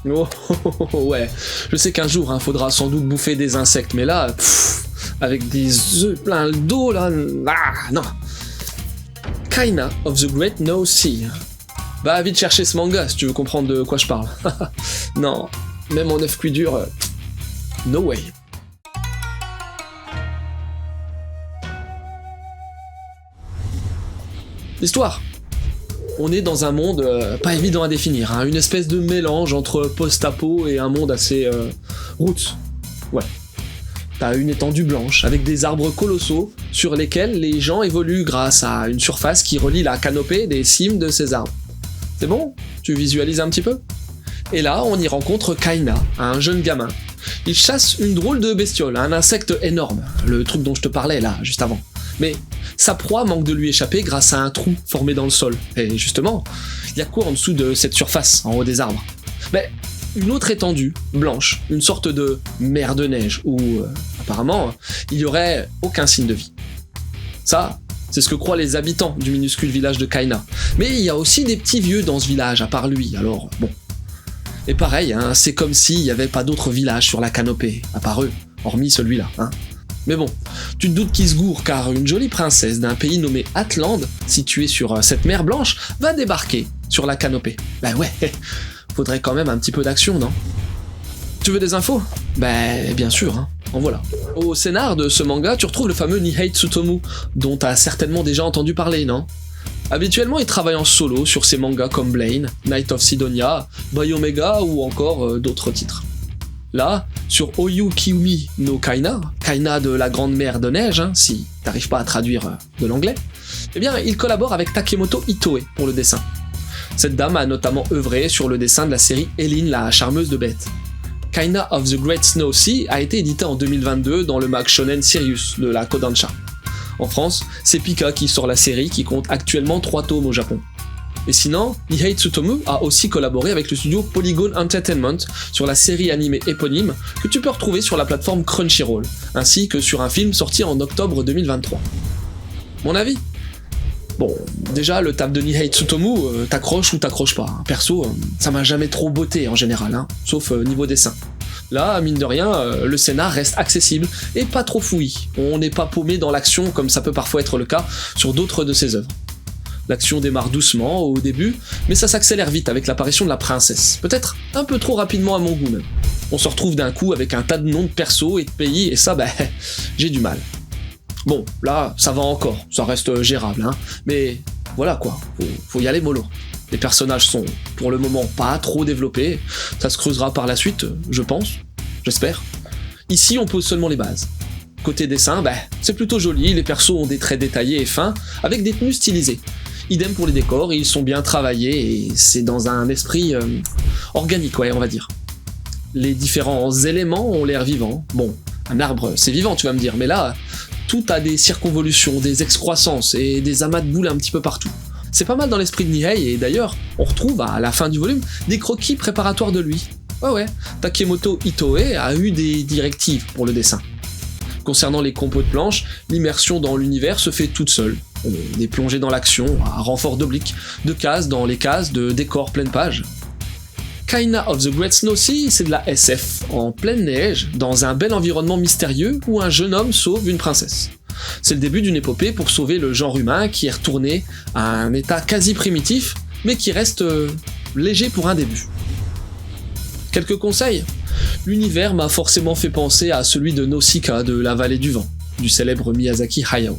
Oh, ouais, je sais qu'un jour, faudra sans doute bouffer des insectes, mais là, avec des œufs plein le dos, là, non. Kaina of the Great No Sea. Va vite chercher ce manga si tu veux comprendre de quoi je parle. Non, même en œuf cuit dur, no way. L'histoire. On est dans un monde pas évident à définir, une espèce de mélange entre post-apo et un monde assez roots. Ouais. T'as une étendue blanche avec des arbres colossaux sur lesquels les gens évoluent grâce à une surface qui relie la canopée des cimes de ces arbres. C'est bon? Tu visualises un petit peu? Et là, on y rencontre Kaina, un jeune gamin. Il chasse une drôle de bestiole, un insecte énorme, le truc dont je te parlais là, juste avant. Mais sa proie manque de lui échapper grâce à un trou formé dans le sol. Et justement, il y a quoi en dessous de cette surface, en haut des arbres? Mais une autre étendue, blanche, une sorte de mer de neige, où apparemment, il n'y aurait aucun signe de vie. Ça, c'est ce que croient les habitants du minuscule village de Kaina. Mais il y a aussi des petits vieux dans ce village, à part lui, alors bon. Et pareil, c'est comme s'il n'y avait pas d'autres villages sur la canopée, à part eux, hormis celui-là. Mais bon, tu te doutes qu'ils se gourrent car une jolie princesse d'un pays nommé Atlande, située sur cette mer blanche, va débarquer sur la canopée. Ben ouais, faudrait quand même un petit peu d'action, non? Tu veux des infos? Ben bien sûr, en voilà. Au scénar de ce manga, tu retrouves le fameux Nihei Tsutomu, dont t'as certainement déjà entendu parler, non? Habituellement, il travaille en solo sur ses mangas comme Blaine, Night of Sidonia, Biomega ou encore d'autres titres. Là, sur Oyu Kiumi no Kaina, Kaina de la grande mer de neige, si t'arrives pas à traduire de l'anglais, eh bien, il collabore avec Takemoto Itoe pour le dessin. Cette dame a notamment œuvré sur le dessin de la série Eileen la charmeuse de bêtes. Kaina of the Great Snow Sea a été édité en 2022 dans le mag shonen Sirius de la Kodansha. En France, c'est Pika qui sort la série qui compte actuellement 3 tomes au Japon. Et sinon, Nihei Tsutomu a aussi collaboré avec le studio Polygon Entertainment sur la série animée éponyme que tu peux retrouver sur la plateforme Crunchyroll, ainsi que sur un film sorti en octobre 2023. Mon avis? Bon, déjà, le taf de Nihei Tsutomu, t'accroches ou t'accroches pas. Perso, ça m'a jamais trop botté en général, sauf niveau dessin. Là, mine de rien, le scénar reste accessible et pas trop fouillis. On n'est pas paumé dans l'action comme ça peut parfois être le cas sur d'autres de ses œuvres. L'action démarre doucement au début, mais ça s'accélère vite avec l'apparition de la princesse. Peut-être un peu trop rapidement à mon goût même. On se retrouve d'un coup avec un tas de noms de persos et de pays, et ça, j'ai du mal. Bon, là, ça va encore, ça reste gérable, mais voilà quoi, faut y aller mollo. Les personnages sont, pour le moment, pas trop développés, ça se creusera par la suite, je pense, j'espère. Ici, on pose seulement les bases. Côté dessin, c'est plutôt joli, les persos ont des traits détaillés et fins, avec des tenues stylisées. Idem pour les décors, ils sont bien travaillés et c'est dans un esprit organique, on va dire. Les différents éléments ont l'air vivants. Bon, un arbre, c'est vivant, tu vas me dire, mais là, tout a des circonvolutions, des excroissances et des amas de boules un petit peu partout. C'est pas mal dans l'esprit de Nihei, et d'ailleurs, on retrouve à la fin du volume des croquis préparatoires de lui. Ouais, Takemoto Itoe a eu des directives pour le dessin. Concernant les compos de planches, l'immersion dans l'univers se fait toute seule. On est plongé dans l'action, à renfort d'obliques, de cases dans les cases, de décors pleine page. Kaina of the Great Snow Sea, c'est de la SF, en pleine neige, dans un bel environnement mystérieux où un jeune homme sauve une princesse. C'est le début d'une épopée pour sauver le genre humain qui est retourné à un état quasi primitif, mais qui reste léger pour un début. Quelques conseils? L'univers m'a forcément fait penser à celui de Nausicaa de la Vallée du Vent, du célèbre Miyazaki Hayao.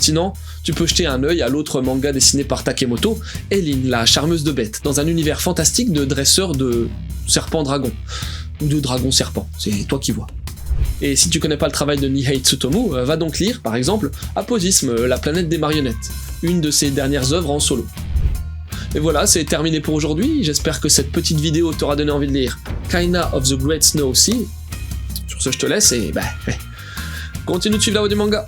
Sinon, tu peux jeter un œil à l'autre manga dessiné par Takemoto, Eileen, la charmeuse de bêtes, dans un univers fantastique de dresseurs de serpents-dragons, ou de dragons-serpents, c'est toi qui vois. Et si tu connais pas le travail de Nihei Tsutomu, va donc lire, par exemple, Aposisme, la planète des marionnettes, une de ses dernières œuvres en solo. Et voilà, c'est terminé pour aujourd'hui, j'espère que cette petite vidéo t'aura donné envie de lire Kaina of the Great Snow Sea. Sur ce, je te laisse et continue de suivre la voie du manga.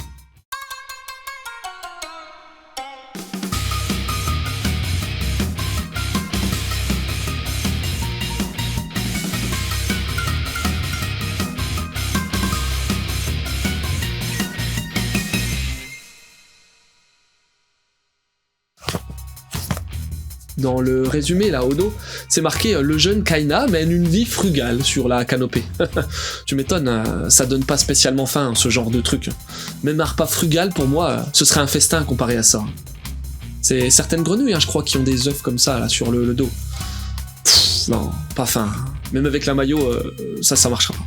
Dans le résumé là au dos, c'est marqué le jeune Kaina mène une vie frugale sur la canopée. Tu m'étonnes, ça donne pas spécialement faim ce genre de truc. Même un repas frugal pour moi, ce serait un festin comparé à ça. C'est certaines grenouilles, je crois, qui ont des œufs comme ça là sur le dos. Pff, non, pas faim. Même avec la maillot, ça marchera pas.